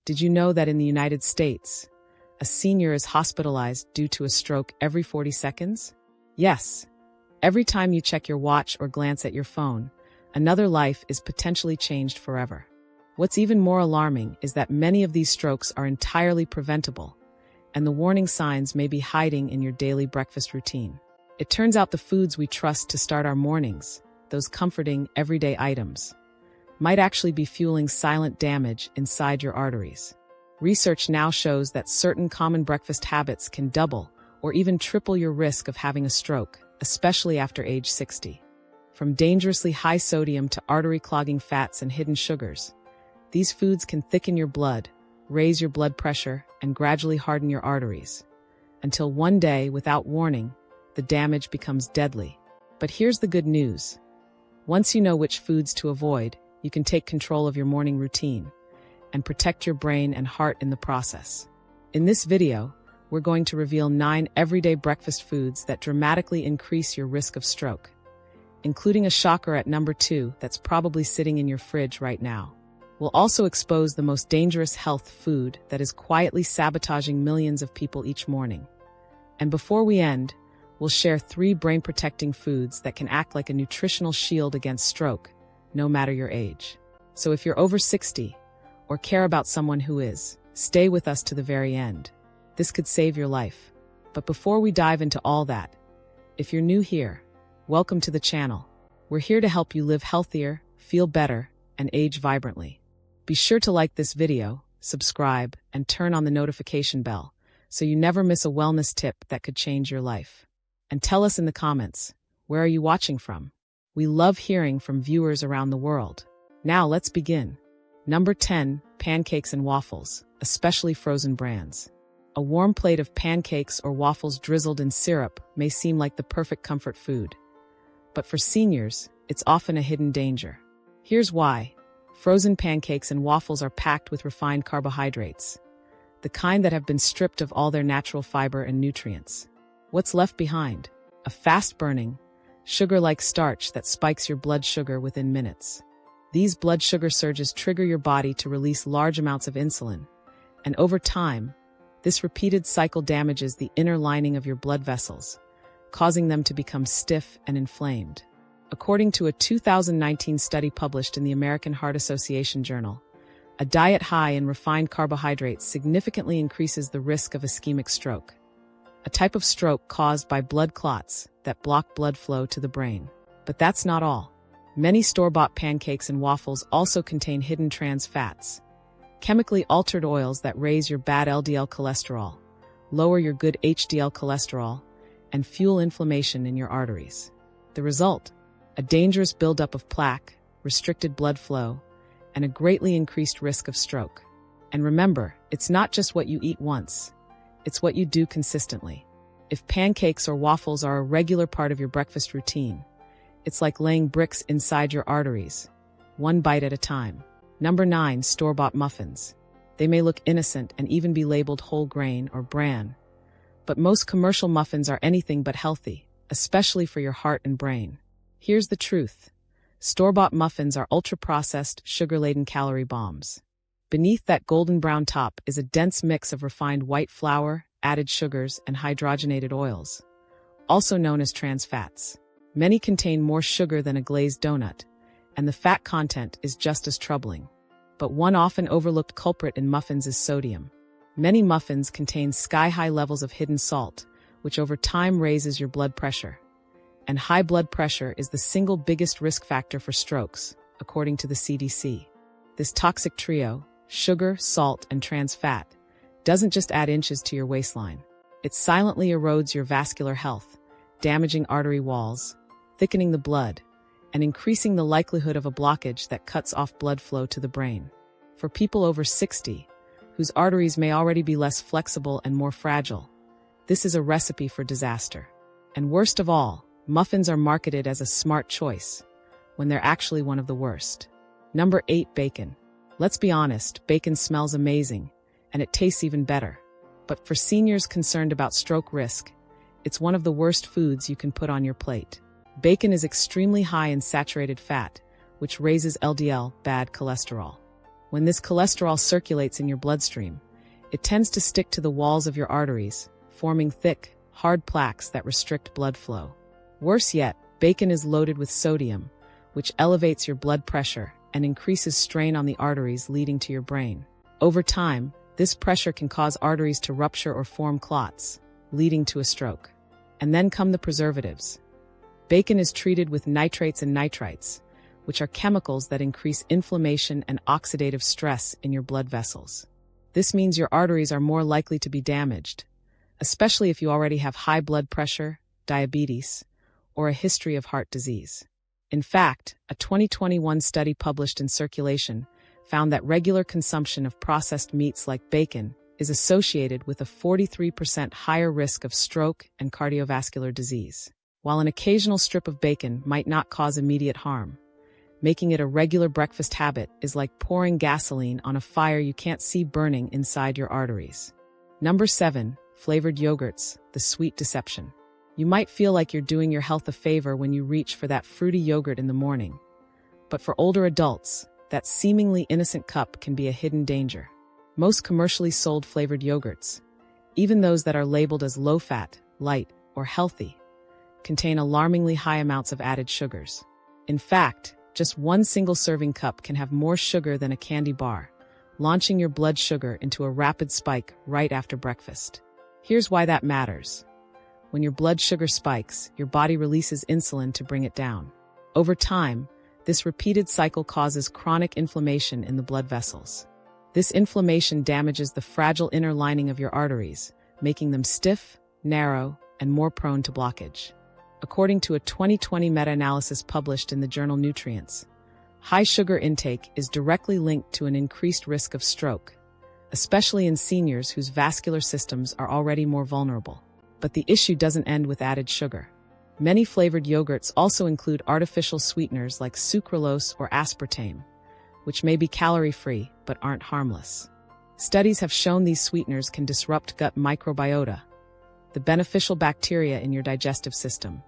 Did you know that in the United States, a senior is hospitalized due to a stroke every 40 seconds? Yes. Every time you check your watch or glance at your phone, another life is potentially changed forever. What's even more alarming is that many of these strokes are entirely preventable, and the warning signs may be hiding in your daily breakfast routine. It turns out the foods we trust to start our mornings, those comforting, everyday items, might actually be fueling silent damage inside your arteries. Research now shows that certain common breakfast habits can double or even triple your risk of having a stroke, especially after age 60. From dangerously high sodium to artery-clogging fats and hidden sugars, these foods can thicken your blood, raise your blood pressure, and gradually harden your arteries, until one day, without warning, the damage becomes deadly. But here's the good news. Once you know which foods to avoid, you can take control of your morning routine and protect your brain and heart in the process. In this video, we're going to reveal 9 everyday breakfast foods that dramatically increase your risk of stroke, including a shocker at number 2 that's probably sitting in your fridge right now. We'll also expose the most dangerous health food that is quietly sabotaging millions of people each morning. And before we end, we'll share 3 brain-protecting foods that can act like a nutritional shield against stroke, no matter your age. So if you're over 60 or care about someone who is, stay with us to the very end. This could save your life. But before we dive into all that, if you're new here, welcome to the channel. We're here to help you live healthier, feel better, and age vibrantly. Be sure to like this video, subscribe, and turn on the notification bell so you never miss a wellness tip that could change your life. And tell us in the comments, where are you watching from? We love hearing from viewers around the world. Now let's begin. Number 10, pancakes and waffles, especially frozen brands. A warm plate of pancakes or waffles drizzled in syrup may seem like the perfect comfort food. But for seniors, it's often a hidden danger. Here's why. Frozen pancakes and waffles are packed with refined carbohydrates, the kind that have been stripped of all their natural fiber and nutrients. What's left behind? A fast-burning, sugar-like starch that spikes your blood sugar within minutes. These blood sugar surges trigger your body to release large amounts of insulin, and over time, this repeated cycle damages the inner lining of your blood vessels, causing them to become stiff and inflamed. According to a 2019 study published in the American Heart Association journal, a diet high in refined carbohydrates significantly increases the risk of ischemic stroke, a type of stroke caused by blood clots that block blood flow to the brain. But that's not all. Many store-bought pancakes and waffles also contain hidden trans fats, chemically altered oils that raise your bad LDL cholesterol, lower your good HDL cholesterol, and fuel inflammation in your arteries. The result? A dangerous buildup of plaque, restricted blood flow, and a greatly increased risk of stroke. And remember, it's not just what you eat once, it's what you do consistently. If pancakes or waffles are a regular part of your breakfast routine, it's like laying bricks inside your arteries, one bite at a time. Number 9, store-bought muffins. They may look innocent and even be labeled whole grain or bran, but most commercial muffins are anything but healthy, especially for your heart and brain. Here's the truth. Store-bought muffins are ultra-processed, sugar-laden calorie bombs. Beneath that golden brown top is a dense mix of refined white flour, added sugars, and hydrogenated oils, also known as trans fats. Many contain more sugar than a glazed donut, and the fat content is just as troubling. But one often overlooked culprit in muffins is sodium. Many muffins contain sky-high levels of hidden salt, which over time raises your blood pressure. And high blood pressure is the single biggest risk factor for strokes, according to the CDC. This toxic trio, sugar, salt, and trans fat, doesn't just add inches to your waistline. It silently erodes your vascular health, damaging artery walls, thickening the blood, and increasing the likelihood of a blockage that cuts off blood flow to the brain. For people over 60, whose arteries may already be less flexible and more fragile, this is a recipe for disaster. And worst of all, muffins are marketed as a smart choice, when they're actually one of the worst. Number 8, bacon. Let's be honest, bacon smells amazing, and it tastes even better. But for seniors concerned about stroke risk, it's one of the worst foods you can put on your plate. Bacon is extremely high in saturated fat, which raises LDL, bad cholesterol. When this cholesterol circulates in your bloodstream, it tends to stick to the walls of your arteries, forming thick, hard plaques that restrict blood flow. Worse yet, bacon is loaded with sodium, which elevates your blood pressure and increases strain on the arteries leading to your brain. Over time, this pressure can cause arteries to rupture or form clots, leading to a stroke. And then come the preservatives. Bacon is treated with nitrates and nitrites, which are chemicals that increase inflammation and oxidative stress in your blood vessels. This means your arteries are more likely to be damaged, especially if you already have high blood pressure, diabetes, or a history of heart disease. In fact, a 2021 study published in Circulation found that regular consumption of processed meats like bacon is associated with a 43% higher risk of stroke and cardiovascular disease. While an occasional strip of bacon might not cause immediate harm, making it a regular breakfast habit is like pouring gasoline on a fire you can't see burning inside your arteries. Number 7, flavored yogurts, the sweet deception. You might feel like you're doing your health a favor when you reach for that fruity yogurt in the morning. But for older adults, that seemingly innocent cup can be a hidden danger. Most commercially sold flavored yogurts, even those that are labeled as low-fat, light, or healthy, contain alarmingly high amounts of added sugars. In fact, just one single serving cup can have more sugar than a candy bar, launching your blood sugar into a rapid spike right after breakfast. Here's why that matters. When your blood sugar spikes, your body releases insulin to bring it down. Over time, this repeated cycle causes chronic inflammation in the blood vessels. This inflammation damages the fragile inner lining of your arteries, making them stiff, narrow, and more prone to blockage. According to a 2020 meta-analysis published in the journal Nutrients, high sugar intake is directly linked to an increased risk of stroke, especially in seniors whose vascular systems are already more vulnerable. But the issue doesn't end with added sugar. Many flavored yogurts also include artificial sweeteners like sucralose or aspartame, which may be calorie-free but aren't harmless. Studies have shown these sweeteners can disrupt gut microbiota, the beneficial bacteria in your digestive system,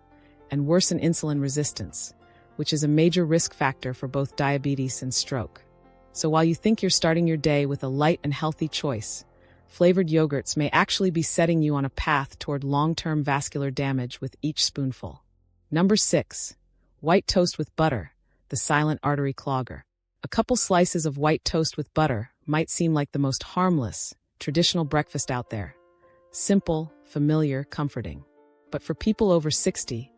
and worsen insulin resistance, which is a major risk factor for both diabetes and stroke. So while you think you're starting your day with a light and healthy choice, flavored yogurts may actually be setting you on a path toward long-term vascular damage with each spoonful. Number 6. White toast with butter, the silent artery clogger. A couple slices of white toast with butter might seem like the most harmless, traditional breakfast out there. Simple, familiar, comforting. But for people over 60,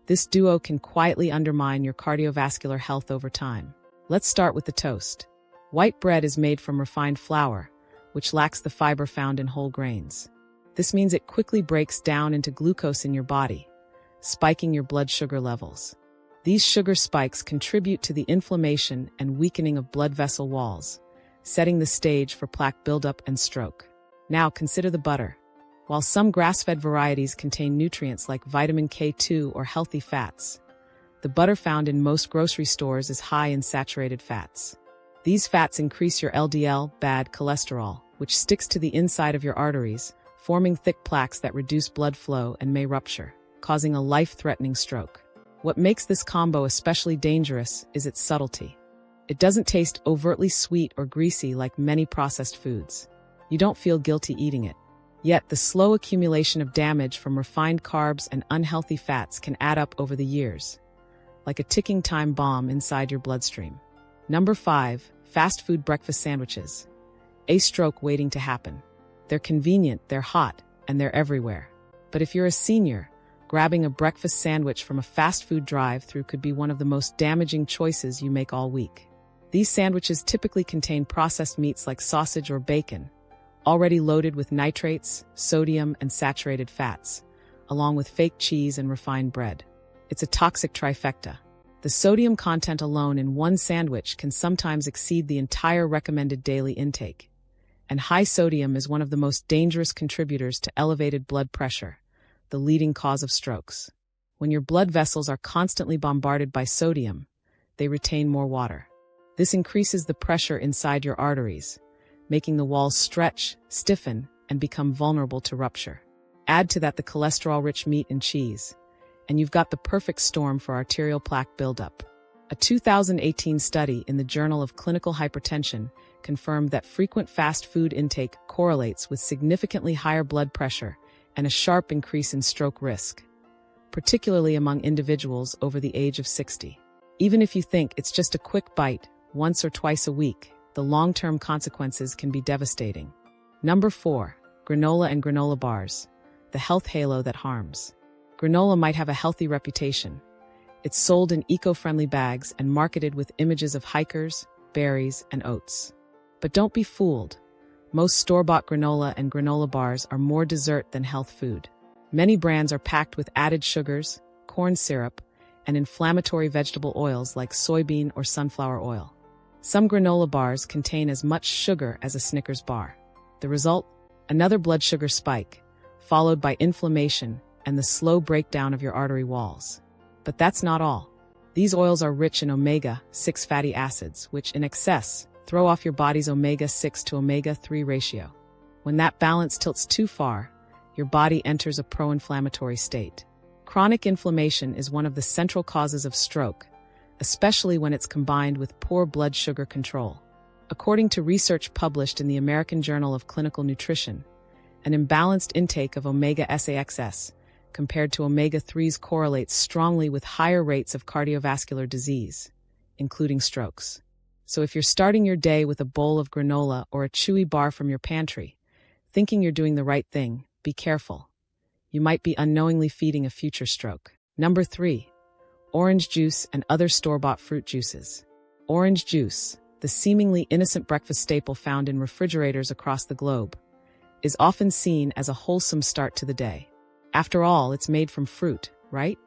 this duo can quietly undermine your cardiovascular health over time. Let's start with the toast. White bread is made from refined flour, which lacks the fiber found in whole grains. This means it quickly breaks down into glucose in your body, spiking your blood sugar levels. These sugar spikes contribute to the inflammation and weakening of blood vessel walls, setting the stage for plaque buildup and stroke. Now consider the butter. While some grass-fed varieties contain nutrients like vitamin K2 or healthy fats, the butter found in most grocery stores is high in saturated fats. These fats increase your LDL, bad cholesterol, which sticks to the inside of your arteries, forming thick plaques that reduce blood flow and may rupture, causing a life-threatening stroke. What makes this combo especially dangerous is its subtlety. It doesn't taste overtly sweet or greasy like many processed foods. You don't feel guilty eating it. Yet the slow accumulation of damage from refined carbs and unhealthy fats can add up over the years, like a ticking time bomb inside your bloodstream. Number 5. Fast food breakfast sandwiches. A stroke waiting to happen. They're convenient, they're hot, and they're everywhere. But if you're a senior, grabbing a breakfast sandwich from a fast food drive-thru could be one of the most damaging choices you make all week. These sandwiches typically contain processed meats like sausage or bacon, already loaded with nitrates, sodium, and saturated fats, along with fake cheese and refined bread. It's a toxic trifecta. The sodium content alone in one sandwich can sometimes exceed the entire recommended daily intake. And high sodium is one of the most dangerous contributors to elevated blood pressure, the leading cause of strokes. When your blood vessels are constantly bombarded by sodium, they retain more water. This increases the pressure inside your arteries, making the walls stretch, stiffen, and become vulnerable to rupture. Add to that the cholesterol-rich meat and cheese, and you've got the perfect storm for arterial plaque buildup. A 2018 study in the Journal of Clinical Hypertension confirmed that frequent fast food intake correlates with significantly higher blood pressure and a sharp increase in stroke risk, particularly among individuals over the age of 60. Even if you think it's just a quick bite, once or twice a week, the long-term consequences can be devastating. Number 4. Granola and granola bars. The health halo that harms. Granola might have a healthy reputation. It's sold in eco-friendly bags and marketed with images of hikers, berries, and oats. But don't be fooled. Most store-bought granola and granola bars are more dessert than health food. Many brands are packed with added sugars, corn syrup, and inflammatory vegetable oils like soybean or sunflower oil. Some granola bars contain as much sugar as a Snickers bar. The result? Another blood sugar spike, followed by inflammation and the slow breakdown of your artery walls. But that's not all. These oils are rich in omega-6 fatty acids, which in excess throw off your body's omega-6 to omega-3 ratio. When that balance tilts too far, your body enters a pro-inflammatory state. Chronic inflammation is one of the central causes of stroke, especially when it's combined with poor blood sugar control. According to research published in the American Journal of Clinical Nutrition, an imbalanced intake of omega-6 compared to omega-3s correlates strongly with higher rates of cardiovascular disease, including strokes. So if you're starting your day with a bowl of granola or a chewy bar from your pantry, thinking you're doing the right thing, be careful. You might be unknowingly feeding a future stroke. Number 3. Orange juice and other store-bought fruit juices. Orange juice, the seemingly innocent breakfast staple found in refrigerators across the globe, is often seen as a wholesome start to the day. After all, it's made from fruit, right?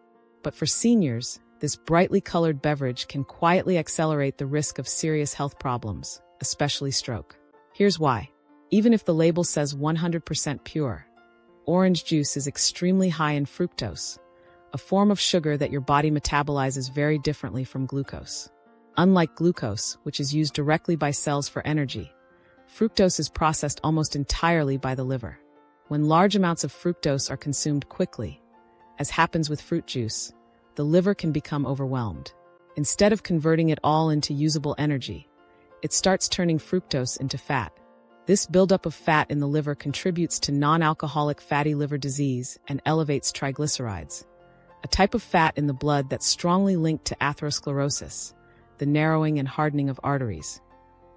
But for seniors, this brightly colored beverage can quietly accelerate the risk of serious health problems, especially stroke. Here's why. Even if the label says 100% pure, orange juice is extremely high in fructose, a form of sugar that your body metabolizes very differently from glucose. Unlike glucose, which is used directly by cells for energy, fructose is processed almost entirely by the liver. When large amounts of fructose are consumed quickly, as happens with fruit juice, the liver can become overwhelmed. Instead of converting it all into usable energy, it starts turning fructose into fat. This buildup of fat in the liver contributes to non-alcoholic fatty liver disease and elevates triglycerides, a type of fat in the blood that's strongly linked to atherosclerosis, the narrowing and hardening of arteries,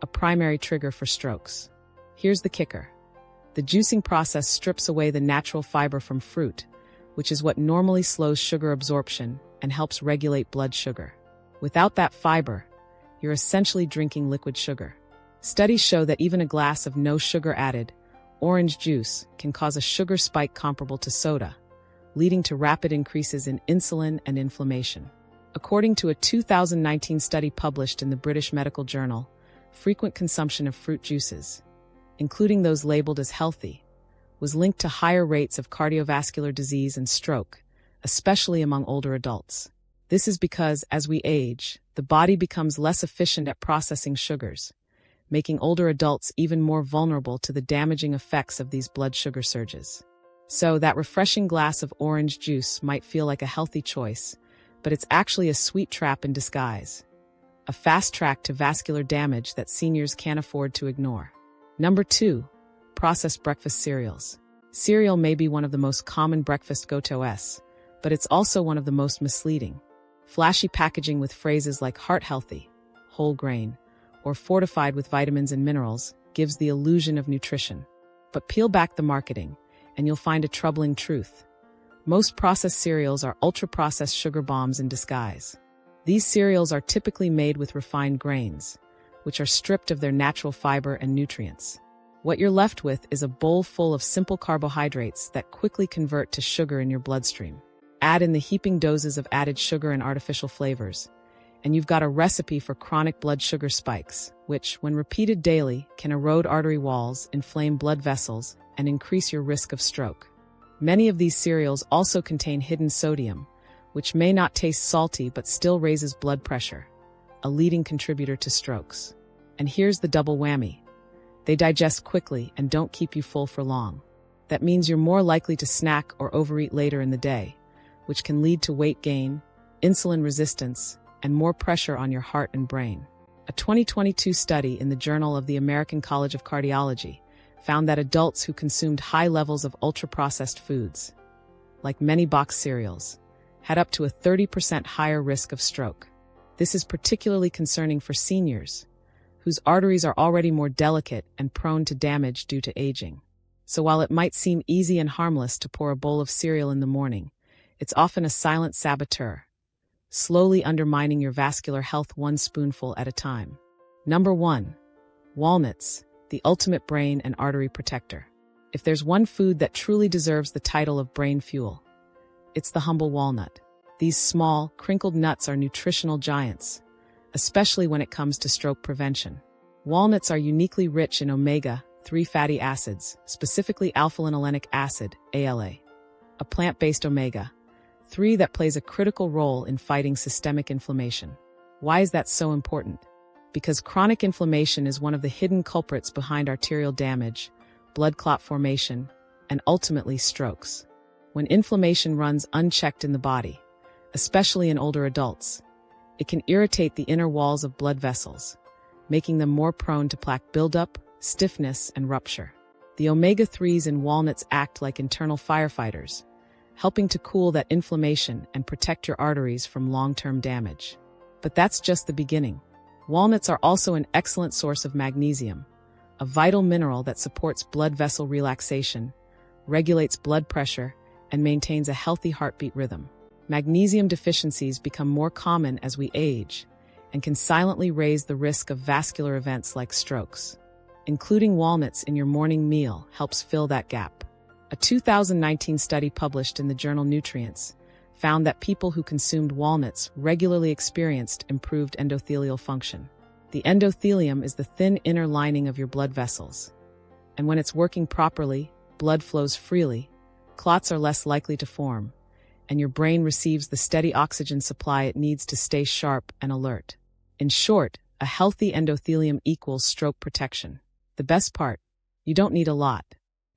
a primary trigger for strokes. Here's the kicker. The juicing process strips away the natural fiber from fruit, which is what normally slows sugar absorption and helps regulate blood sugar. Without that fiber, you're essentially drinking liquid sugar. Studies show that even a glass of no sugar added, orange juice can cause a sugar spike comparable to soda, leading to rapid increases in insulin and inflammation. According to a 2019 study published in the British Medical Journal, frequent consumption of fruit juices, including those labeled as healthy, was linked to higher rates of cardiovascular disease and stroke, especially among older adults. This is because, as we age, the body becomes less efficient at processing sugars, making older adults even more vulnerable to the damaging effects of these blood sugar surges. So, that refreshing glass of orange juice might feel like a healthy choice, but it's actually a sweet trap in disguise, a fast track to vascular damage that seniors can't afford to ignore. Number 2. Processed breakfast cereals. Cereal may be one of the most common breakfast go-tos, but it's also one of the most misleading. Flashy packaging with phrases like heart healthy, whole grain, or fortified with vitamins and minerals gives the illusion of nutrition. But peel back the marketing, and you'll find a troubling truth. Most processed cereals are ultra-processed sugar bombs in disguise. These cereals are typically made with refined grains, which are stripped of their natural fiber and nutrients. What you're left with is a bowl full of simple carbohydrates that quickly convert to sugar in your bloodstream. Add in the heaping doses of added sugar and artificial flavors, and you've got a recipe for chronic blood sugar spikes, which, when repeated daily, can erode artery walls, inflame blood vessels, and increase your risk of stroke. Many of these cereals also contain hidden sodium, which may not taste salty but still raises blood pressure, a leading contributor to strokes. And here's the double whammy. They digest quickly and don't keep you full for long. That means you're more likely to snack or overeat later in the day, which can lead to weight gain, insulin resistance, and more pressure on your heart and brain. A 2022 study in the Journal of the American College of Cardiology found that adults who consumed high levels of ultra-processed foods, like many boxed cereals, had up to a 30% higher risk of stroke. This is particularly concerning for seniors, whose arteries are already more delicate and prone to damage due to aging. So while it might seem easy and harmless to pour a bowl of cereal in the morning, it's often a silent saboteur, slowly undermining your vascular health one spoonful at a time. Number 1. Walnuts, the ultimate brain and artery protector. If there's one food that truly deserves the title of brain fuel, it's the humble walnut. These small, crinkled nuts are nutritional giants, especially when it comes to stroke prevention. Walnuts are uniquely rich in omega-3 fatty acids, specifically alpha-linolenic acid, ALA, a plant-based omega-3 that plays a critical role in fighting systemic inflammation. Why is that so important? Because chronic inflammation is one of the hidden culprits behind arterial damage, blood clot formation, and ultimately strokes. When inflammation runs unchecked in the body, especially in older adults, it can irritate the inner walls of blood vessels, making them more prone to plaque buildup, stiffness, and rupture. The omega-3s in walnuts act like internal firefighters, helping to cool that inflammation and protect your arteries from long-term damage. But that's just the beginning. Walnuts are also an excellent source of magnesium, a vital mineral that supports blood vessel relaxation, regulates blood pressure, and maintains a healthy heartbeat rhythm. Magnesium deficiencies become more common as we age and can silently raise the risk of vascular events like strokes. Including walnuts in your morning meal helps fill that gap. A 2019 study published in the journal Nutrients found that people who consumed walnuts regularly experienced improved endothelial function. The endothelium is the thin inner lining of your blood vessels, and when it's working properly, blood flows freely, clots are less likely to form, and your brain receives the steady oxygen supply it needs to stay sharp and alert. In short, a healthy endothelium equals stroke protection. The best part, you don't need a lot.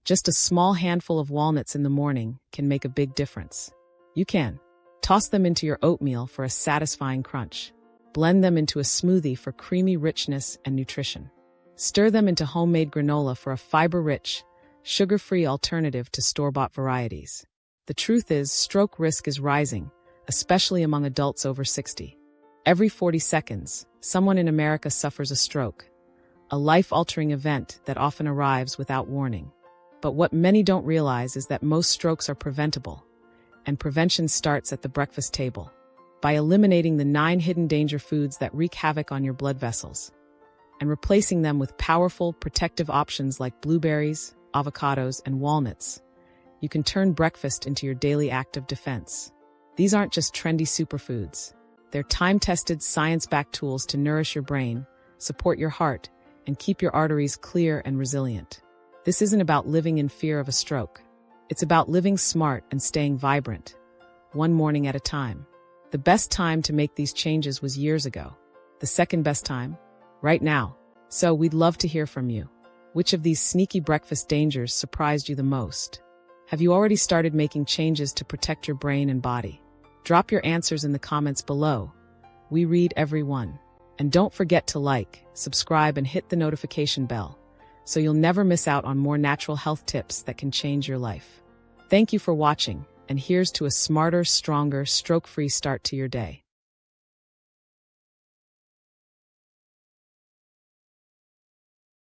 Just a small handful of walnuts in the morning can make a big difference. You can toss them into your oatmeal for a satisfying crunch. Blend them into a smoothie for creamy richness and nutrition. Stir them into homemade granola for a fiber-rich, sugar-free alternative to store-bought varieties. The truth is, stroke risk is rising, especially among adults over 60. Every 40 seconds, someone in America suffers a stroke, a life-altering event that often arrives without warning. But what many don't realize is that most strokes are preventable, and prevention starts at the breakfast table. By eliminating the 9 hidden danger foods that wreak havoc on your blood vessels, and replacing them with powerful, protective options like blueberries, avocados, and walnuts, you can turn breakfast into your daily act of defense. These aren't just trendy superfoods. They're time-tested, science-backed tools to nourish your brain, support your heart, and keep your arteries clear and resilient. This isn't about living in fear of a stroke. It's about living smart and staying vibrant, one morning at a time. The best time to make these changes was years ago. The second best time? Right now. So we'd love to hear from you. Which of these sneaky breakfast dangers surprised you the most? Have you already started making changes to protect your brain and body? Drop your answers in the comments below. We read every one. And don't forget to like, subscribe, and hit the notification bell, so you'll never miss out on more natural health tips that can change your life. Thank you for watching, and here's to a smarter, stronger, stroke-free start to your day.